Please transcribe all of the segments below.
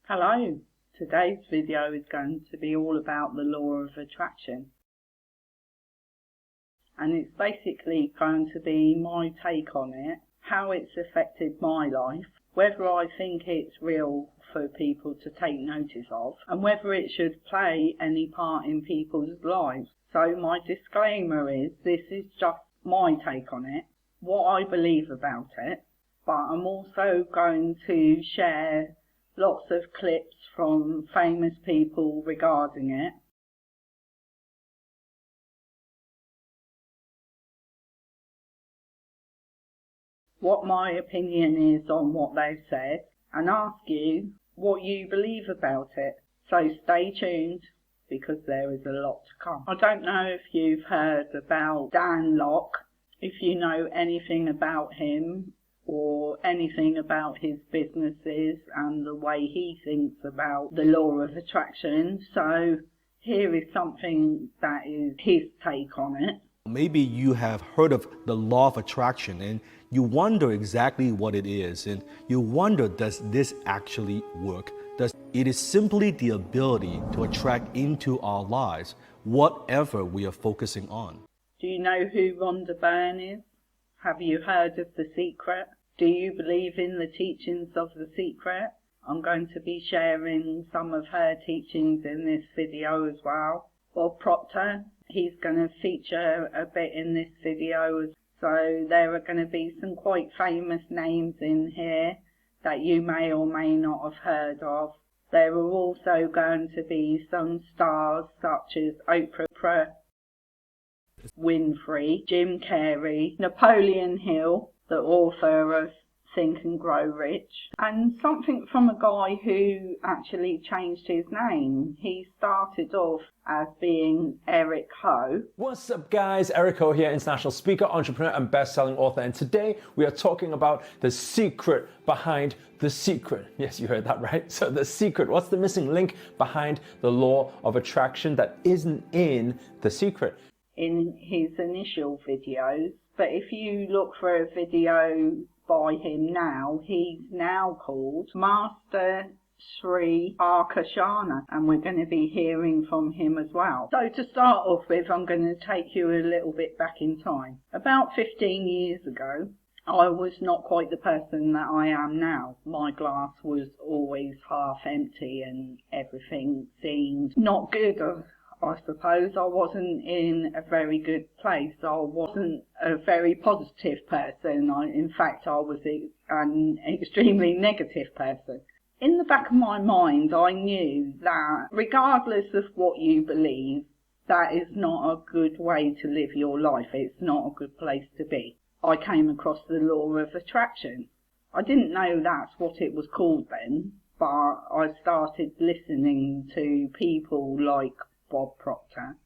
Hello, today's video is going to be all about the law of attraction, and it's basically going to be my take on it, how it's affected my life, whether I think it's real for people to take notice of, and whether it should play any part in people's lives. So my disclaimer is this is just my take on it, what I believe about it, but I'm also going to share lots of clips from famous people regarding it. What my opinion is on what they've said, and ask you what you believe about it. So stay tuned, because there is a lot to come. I don't know if you've heard about Dan Locke, if you know anything about him, or anything about his businesses and the way he thinks about the law of attraction. So here is something that is his take on it. Maybe you have heard of the law of attraction and you wonder exactly what it is, and you wonder, does this actually work? It is simply the ability to attract into our lives whatever we are focusing on. Do you know who Rhonda Byrne is? Have you heard of The Secret? Do you believe in the teachings of The Secret? I'm going to be sharing some of her teachings in this video as well. Bob Proctor, he's going to feature a bit in this video, so there are going to be some quite famous names in here that you may or may not have heard of. There are also going to be some stars such as Oprah Winfrey, Jim Carrey, Napoleon Hill, the author of Think and Grow Rich, and something from a guy who actually changed his name. He started off as being Eric Ho. What's up guys, Eric Ho here, international speaker, entrepreneur and best-selling author, and today we are talking about the secret behind the secret. Yes, you heard that right. So the secret, what's the missing link behind the law of attraction that isn't in The Secret? In his initial videos, but if you look for a video by him now, he's now called Master Sri Akarshana, and we're going to be hearing from him as well. So to start off with, I'm going to take you a little bit back in time. About 15 years ago, I was not quite the person that I am now. My glass was always half empty and everything seemed not good. I suppose I wasn't in a very good place. I wasn't a very positive person. In fact, I was an extremely negative person. In the back of my mind, I knew that regardless of what you believe, that is not a good way to live your life. It's not a good place to be. I came across the law of attraction. I didn't know that's what it was called then, but I started listening to people like Bob Proctor,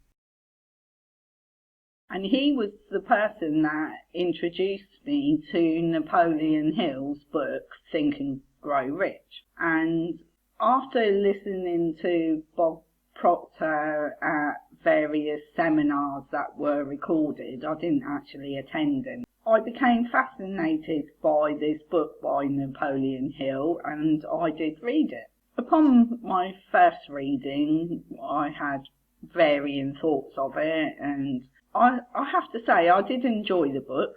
and he was the person that introduced me to Napoleon Hill's book Think and Grow Rich. And after listening to Bob Proctor at various seminars that were recorded, I didn't actually attend them, I became fascinated by this book by Napoleon Hill, and I did read it. Upon my first reading, I had varying thoughts of it, and I have to say I did enjoy the book,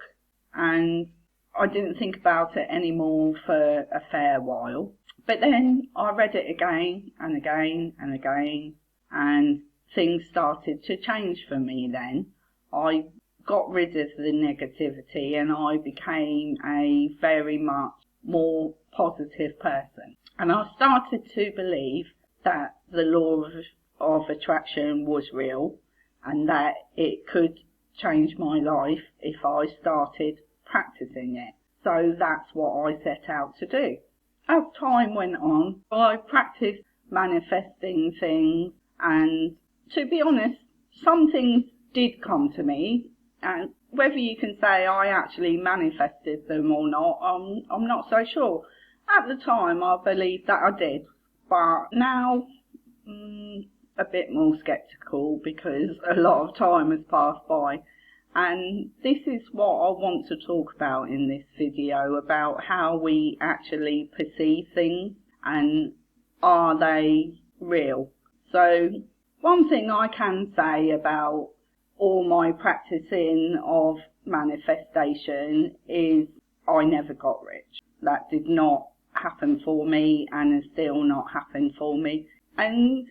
and I didn't think about it anymore for a fair while. But then I read it again and again and again, and things started to change for me then. I got rid of the negativity and I became a very much more positive person. And I started to believe that the law of attraction was real and that it could change my life if I started practicing it. So that's what I set out to do. As time went on, I practiced manifesting things, and to be honest, some things did come to me, and whether you can say I actually manifested them or not, I'm not so sure. At the time, I believed that I did, but now a bit more sceptical because a lot of time has passed by. And this is what I want to talk about in this video, about how we actually perceive things and are they real? So one thing I can say about all my practicing of manifestation is I never got rich. That did not happen for me and has still not happened for me. And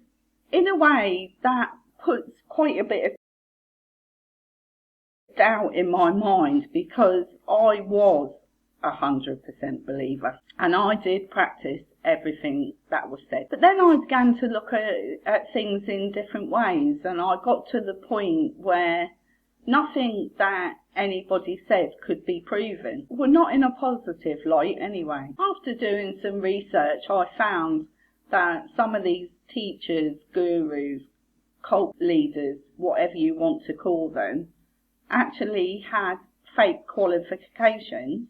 in a way that puts quite a bit of doubt in my mind, because I was 100% believer and I did practice everything that was said. But then I began to look at things in different ways, and I got to the point where nothing that anybody said could be proven. Well, not in a positive light anyway. After doing some research, I found that some of these teachers, gurus, cult leaders, whatever you want to call them, actually had fake qualifications,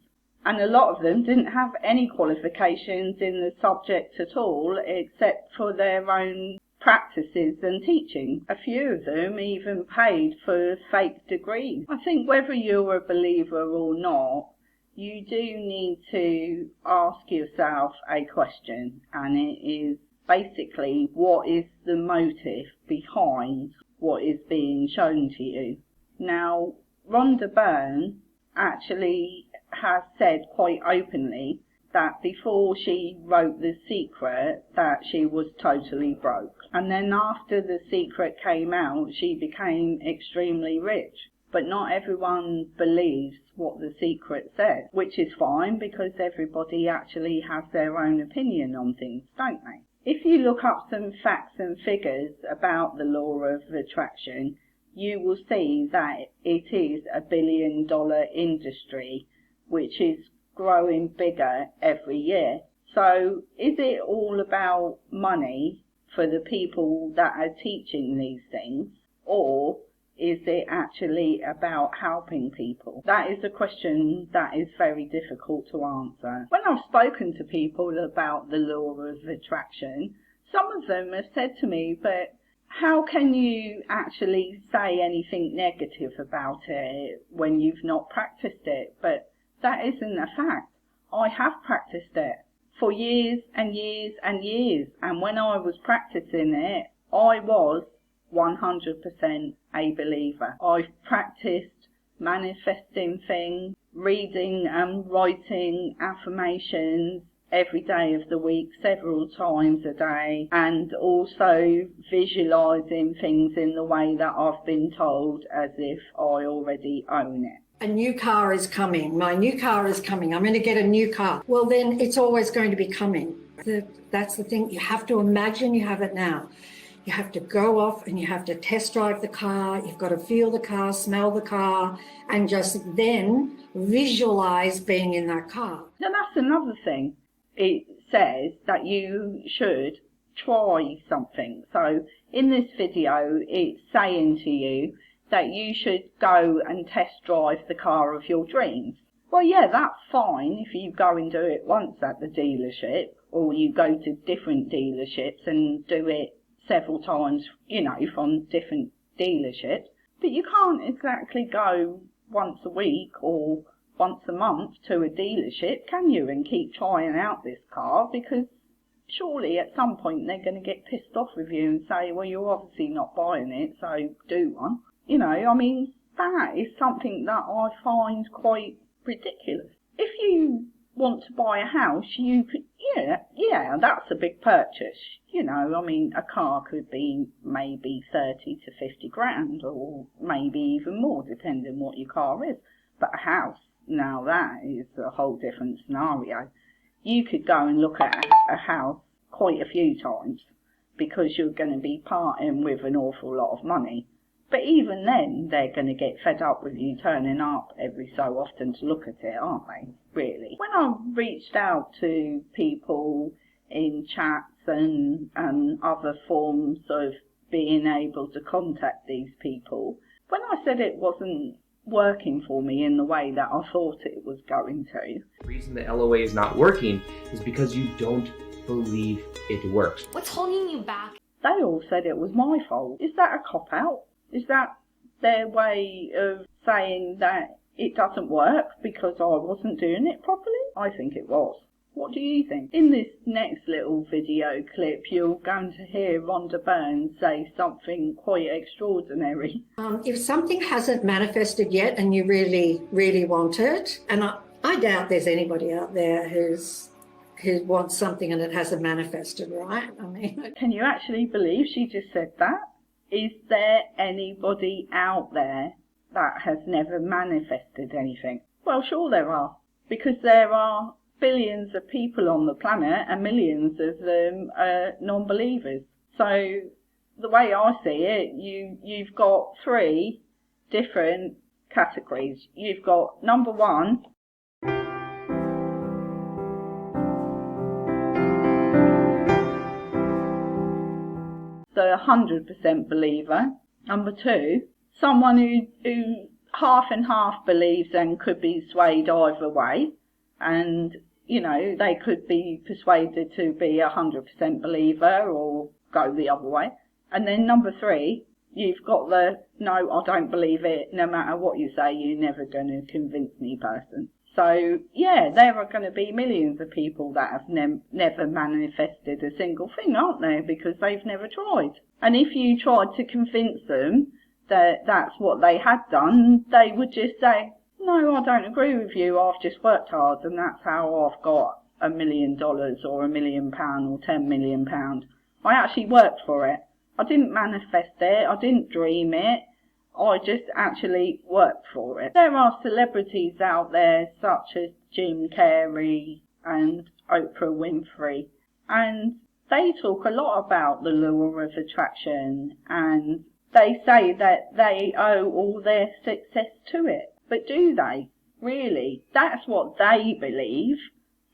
and a lot of them didn't have any qualifications in the subject at all except for their own practices and teaching. A few of them even paid for fake degrees. I think whether you're a believer or not, you do need to ask yourself a question, and it is basically, what is the motive behind what is being shown to you? Now, Rhonda Byrne actually has said quite openly that before she wrote The Secret that she was totally broke. And then after The Secret came out, she became extremely rich. But not everyone believes what The Secret says, which is fine because everybody actually has their own opinion on things, don't they? If you look up some facts and figures about the law of attraction, you will see that it is $1 billion industry, which is growing bigger every year. So is it all about money for the people that are teaching these things, or is it actually about helping people? That is a question that is very difficult to answer. When I've spoken to people about the law of attraction, some of them have said to me, but how can you actually say anything negative about it when you've not practiced it? But that isn't a fact. I have practiced it for years and years and years, and when I was practicing it, I was 100% a believer. I've practiced manifesting things, reading and writing affirmations every day of the week, several times a day, and also visualizing things in the way that I've been told as if I already own it. A new car is coming. My new car is coming. I'm going to get a new car. Well, then it's always going to be coming. That's the thing. You have to imagine you have it now. You have to go off and you have to test drive the car. You've got to feel the car, smell the car, and just then visualize being in that car. Now that's another thing. It says that you should try something. So in this video, it's saying to you that you should go and test drive the car of your dreams. Well, yeah, that's fine if you go and do it once at the dealership, or you go to different dealerships and do it several times, from different dealerships. But you can't exactly go once a week or once a month to a dealership, can you, and keep trying out this car, because surely at some point they're going to get pissed off with you and say, well, you're obviously not buying it, so do one. That is something that I find quite ridiculous. If you want to buy a house, you could, that's a big purchase. A car could be maybe 30 to 50 grand, or maybe even more, depending what your car is. But a house, now that is a whole different scenario. You could go and look at a house quite a few times because you're going to be parting with an awful lot of money. But even then, they're going to get fed up with you turning up every so often to look at it, aren't they? Really. When I reached out to people in chats and other forms of being able to contact these people, when I said it wasn't working for me in the way that I thought it was going to. The reason the LOA is not working is because you don't believe it works. What's holding you back? They all said it was my fault. Is that a cop-out? Is that their way of saying that it doesn't work because I wasn't doing it properly? I think it was. What do you think? In this next little video clip, you're going to hear Rhonda Byrne say something quite extraordinary. If something hasn't manifested yet and you really, really want it, and I doubt there's anybody out there who wants something and it hasn't manifested, right? I mean, can you actually believe she just said that? Is there anybody out there that has never manifested anything? Well, sure there are, because there are billions of people on the planet and millions of them are non-believers. So the way I see it, you've got 3 different categories. You've got number 1, the 100% believer. Number 2, someone who half and half believes and could be swayed either way, and you know, they could be persuaded to be 100% believer or go the other way. And then number 3, you've got the no, I don't believe it, no matter what you say, you're never going to convince me person. So yeah, there are going to be millions of people that have never manifested a single thing, aren't there? Because they've never tried. And if you tried to convince them that that's what they had done, they would just say, no, I don't agree with you, I've just worked hard and that's how I've got $1 million or £1 million or £10 million. I actually worked for it. I didn't manifest it, I didn't dream it, I just actually worked for it. There are celebrities out there such as Jim Carrey and Oprah Winfrey, and they talk a lot about the law of attraction, and they say that they owe all their success to it. But do they? Really? That's what they believe.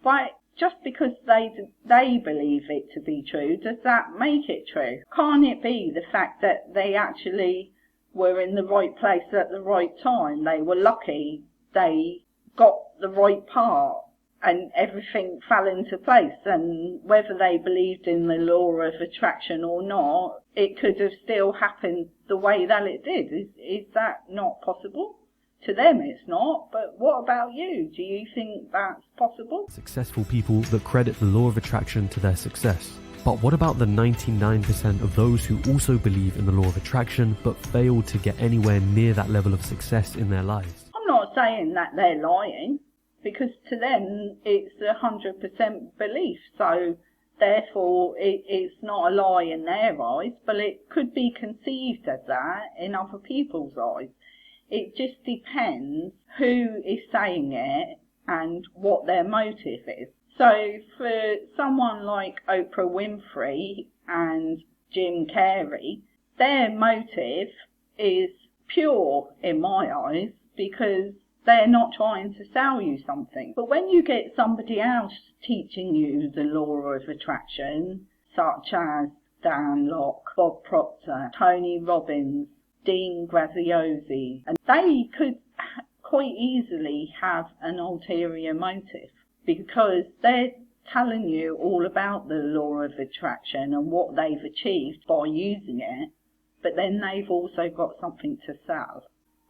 But just because they believe it to be true, does that make it true? Can't it be the fact that they actually were in the right place at the right time? They were lucky. They got the right part and everything fell into place. And whether they believed in the law of attraction or not, it could have still happened the way that it did. Is that not possible? To them it's not, but what about you? Do you think that's possible? Successful people that credit the law of attraction to their success. But what about the 99% of those who also believe in the law of attraction but fail to get anywhere near that level of success in their lives? I'm not saying that they're lying, because to them it's 100% belief, so therefore it's not a lie in their eyes, but it could be conceived as that in other people's eyes. It just depends who is saying it and what their motive is. So for someone like Oprah Winfrey and Jim Carrey, their motive is pure in my eyes, because they're not trying to sell you something. But when you get somebody else teaching you the law of attraction, such as Dan Locke, Bob Proctor, Tony Robbins, Dean Graziosi, and they could quite easily have an ulterior motive, because they're telling you all about the law of attraction and what they've achieved by using it, but then they've also got something to sell.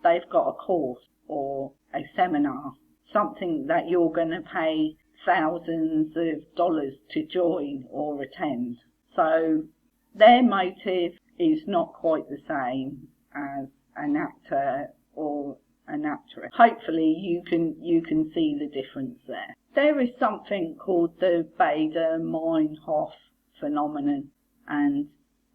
They've got a course or a seminar, something that you're going to pay thousands of dollars to join or attend. So their motive is not quite the same as an actor or an actress. Hopefully you can see the difference there. There is something called the Bader-Meinhof phenomenon, and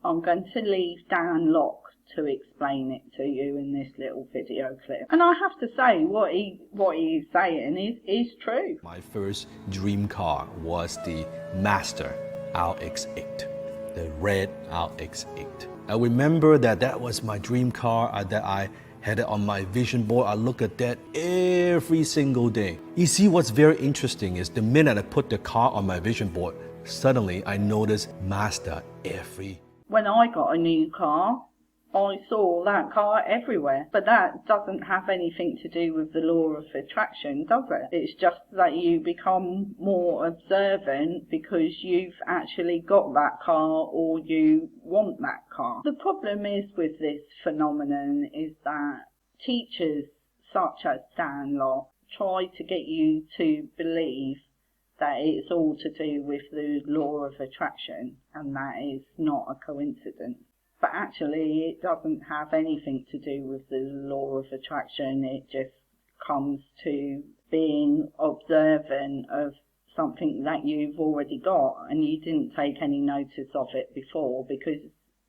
I'm going to leave Dan Locke to explain it to you in this little video clip. And I have to say, what he's saying is true. My first dream car was the Mazda RX-8, the red RX-8. I remember that was my dream car, that I had it on my vision board. I look at that every single day. You see, what's very interesting is the minute I put the car on my vision board, suddenly I noticed Mazda every. When I got a new car, I saw that car everywhere. But that doesn't have anything to do with the law of attraction, does it? It's just that you become more observant because you've actually got that car or you want that car. The problem is with this phenomenon is that teachers such as Dan Locke try to get you to believe that it's all to do with the law of attraction and that is not a coincidence. But actually it doesn't have anything to do with the law of attraction. It just comes to being observant of something that you've already got and you didn't take any notice of it before because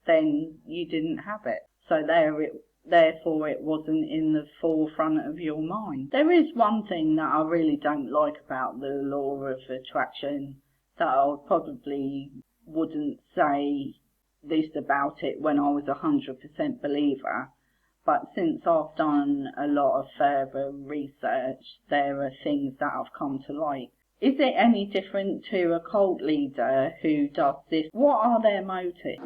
then you didn't have it. So therefore it wasn't in the forefront of your mind. There is one thing that I really don't like about the law of attraction that I probably wouldn't say this about it when I was 100% believer, but since I've done a lot of further research, there are things that I've come to like. Is it any different to a cult leader who does this? What are their motives?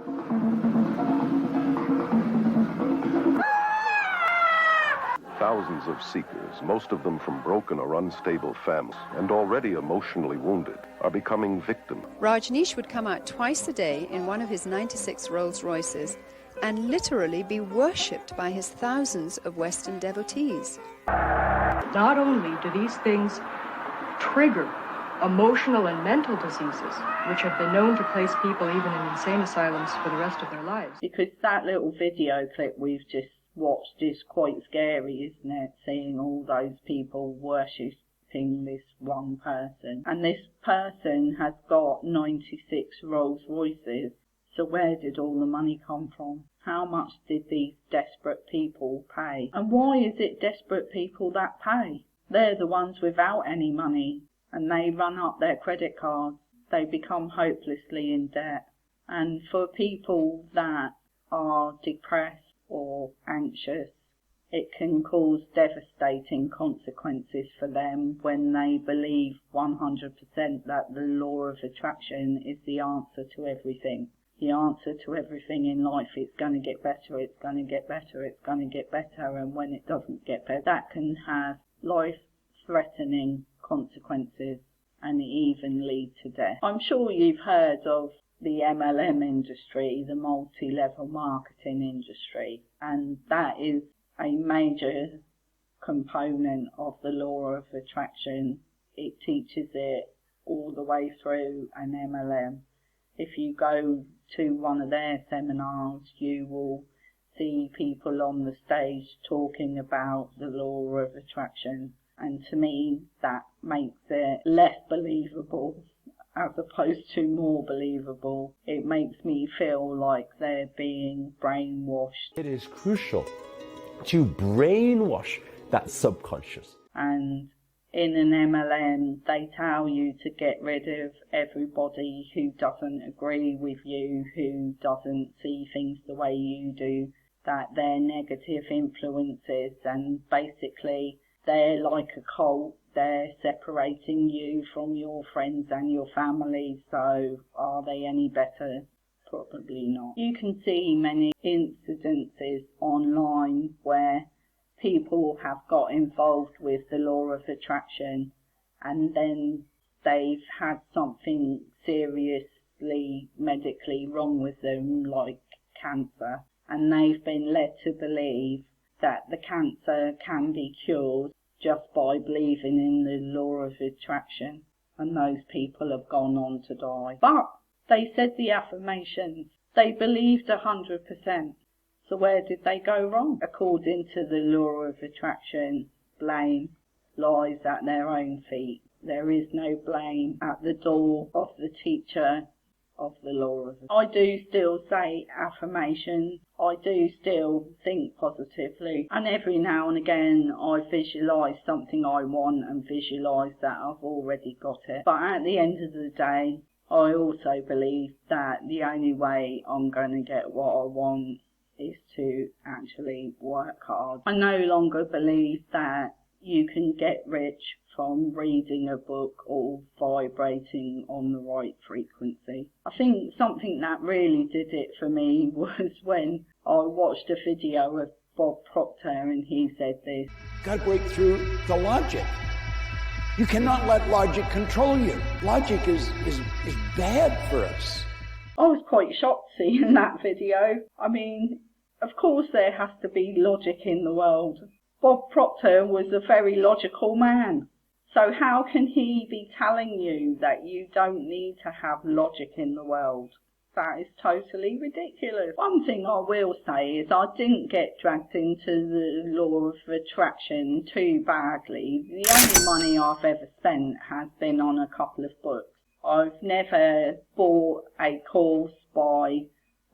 Thousands of seekers, most of them from broken or unstable families, and already emotionally wounded, are becoming victims. Rajneesh would come out twice a day in one of his 96 Rolls Royces and literally be worshipped by his thousands of Western devotees. Not only do these things trigger emotional and mental diseases, which have been known to place people even in insane asylums for the rest of their lives. Because that little video clip we've just watched is quite scary, isn't it? Seeing all those people worshipping this one person. And this person has got 96 Rolls Royces. So where did all the money come from? How much did these desperate people pay? And why is it desperate people that pay? They're the ones without any money. And they run up their credit cards. They become hopelessly in debt. And for people that are depressed or anxious, it can cause devastating consequences for them when they believe 100% that the law of attraction is the answer to everything. The answer to everything in life, it's going to get better, it's going to get better, it's going to get better, and when it doesn't get better, that can have life-threatening consequences and even lead to death. I'm sure you've heard of the MLM industry, the multi-level marketing industry, and that is a major component of the law of attraction. It teaches it all the way through an MLM. If you go to one of their seminars, you will see people on the stage talking about the law of attraction, and to me that makes it less believable as opposed to more believable. It makes me feel like they're being brainwashed. It is crucial to brainwash that subconscious. And in an MLM, they tell you to get rid of everybody who doesn't agree with you, who doesn't see things the way you do, that they're negative influences, and basically they're like a cult. They're separating you from your friends and your family, so are they any better? Probably not. You can see many incidences online where people have got involved with the law of attraction and then they've had something seriously medically wrong with them, like cancer, and they've been led to believe that the cancer can be cured just by believing in the law of attraction, and those people have gone on to die. But they said the affirmations. They believed 100%. So where did they go wrong? According to the law of attraction, blame lies at their own feet. There is no blame at the door of the teacher of the law of attraction. I do still say affirmations. I do still think positively. And every now and again I visualise something I want and visualise that I've already got it. But at the end of the day, I also believe that the only way I'm going to get what I want is to actually work hard. I no longer believe that you can get rich from reading a book or vibrating on the right frequency. I think something that really did it for me was when I watched a video of Bob Proctor and he said this. Got to break through the logic. You cannot let logic control you. Logic is bad for us. I was quite shocked seeing that video. I mean, of course there has to be logic in the world. Bob Proctor was a very logical man. So how can he be telling you that you don't need to have logic in the world? That is totally ridiculous. One thing I will say is I didn't get dragged into the law of attraction too badly. The only money I've ever spent has been on a couple of books. I've never bought a course by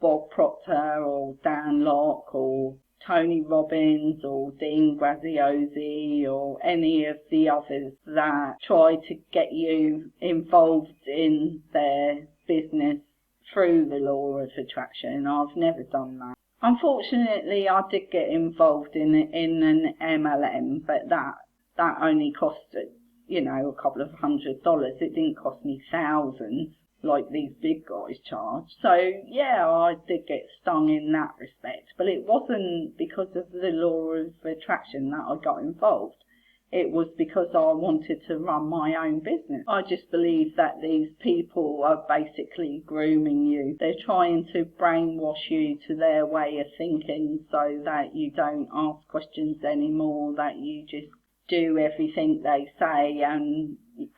Bob Proctor or Dan Locke or Tony Robbins or Dean Graziosi or any of the others that try to get you involved in their business through the law of attraction. I've never done that. Unfortunately, I did get involved in an MLM, but that only cost, a couple of $100. It didn't cost me thousands like these big guys charge. So yeah, I did get stung in that respect, but it wasn't because of the law of attraction that I got involved. It was because I wanted to run my own business. I just believe that these people are basically grooming you. They're trying to brainwash you to their way of thinking so that you don't ask questions anymore, that you just do everything they say and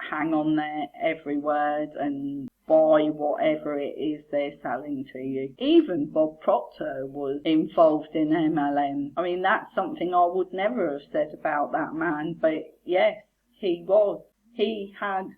hang on their every word and buy whatever it is they're selling to you. Even Bob Proctor was involved in MLM. I mean, that's something I would never have said about that man, but yes, he was. He had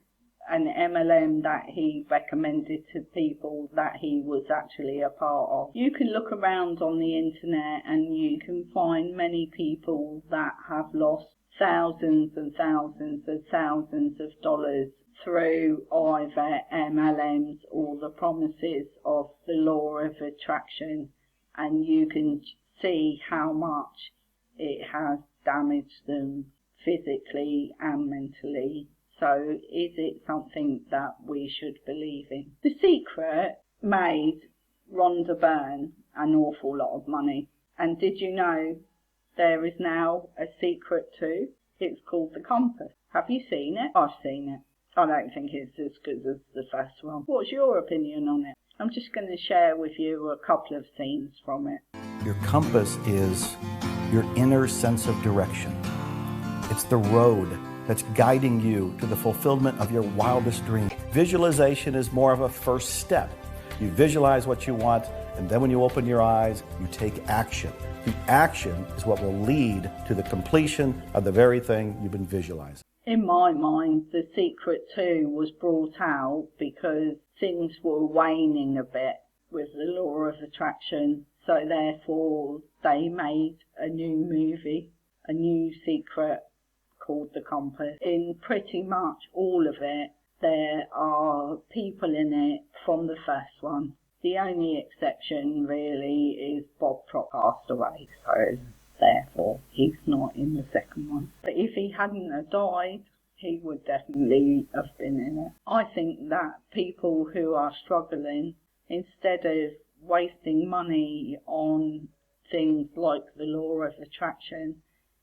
an MLM that he recommended to people that he was actually a part of. You can look around on the internet and you can find many people that have lost thousands and thousands and thousands of dollars through either MLMs or the promises of the law of attraction, and you can see how much it has damaged them physically and mentally. So is it something that we should believe in? The Secret made Rhonda Byrne an awful lot of money, and did you know there is now a Secret too? It's called The Compass. Have you seen it? I've seen it. I don't think it's as good as the first one. What's your opinion on it? I'm just going to share with you a couple of scenes from it. Your compass is your inner sense of direction. It's the road that's guiding you to the fulfillment of your wildest dreams. Visualization is more of a first step. You visualize what you want, and then when you open your eyes, you take action. The action is what will lead to the completion of the very thing you've been visualizing. In my mind, The Secret 2 was brought out because things were waning a bit with the law of attraction, so therefore they made a new movie, a new Secret called The Compass. In pretty much all of it, there are people in it from the first one. The only exception really is Bob Proctor passed away, so therefore he's not in the second one. But if he hadn't have died, he would definitely have been in it. I think that people who are struggling, instead of wasting money on things like the law of attraction,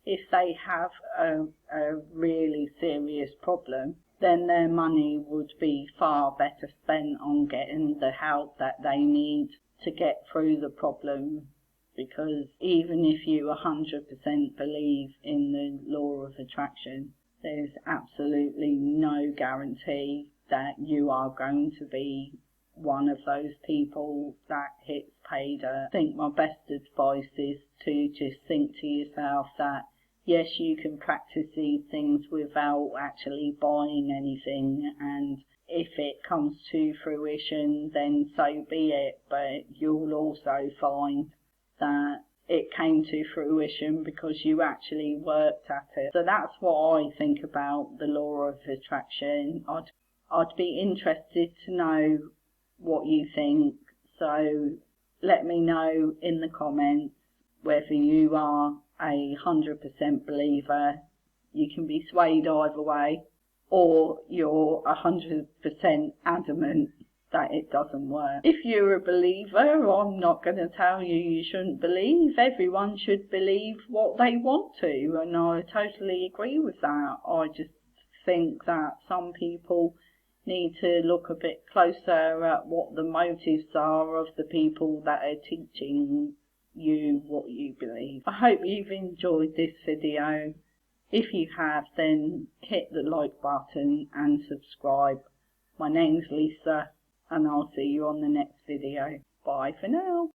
if they have a really serious problem, then their money would be far better spent on getting the help that they need to get through the problem. Because even if you 100% believe in the law of attraction, there's absolutely no guarantee that you are going to be one of those people that hits pay dirt. I think my best advice is to just think to yourself that yes, you can practice these things without actually buying anything, and if it comes to fruition, then so be it, but you'll also find that it came to fruition because you actually worked at it. So that's what I think about the law of attraction. I'd be interested to know what you think, so let me know in the comments whether you are a 100% believer. You can be swayed either way, or you're 100% adamant that it doesn't work. If you're a believer, I'm not going to tell you you shouldn't believe. Everyone should believe what they want to, and I totally agree with that. I just think that some people need to look a bit closer at what the motives are of the people that are teaching you what you believe. I hope you've enjoyed this video. If you have, then hit the like button and subscribe. My name's Lisa, and I'll see you on the next video. Bye for now.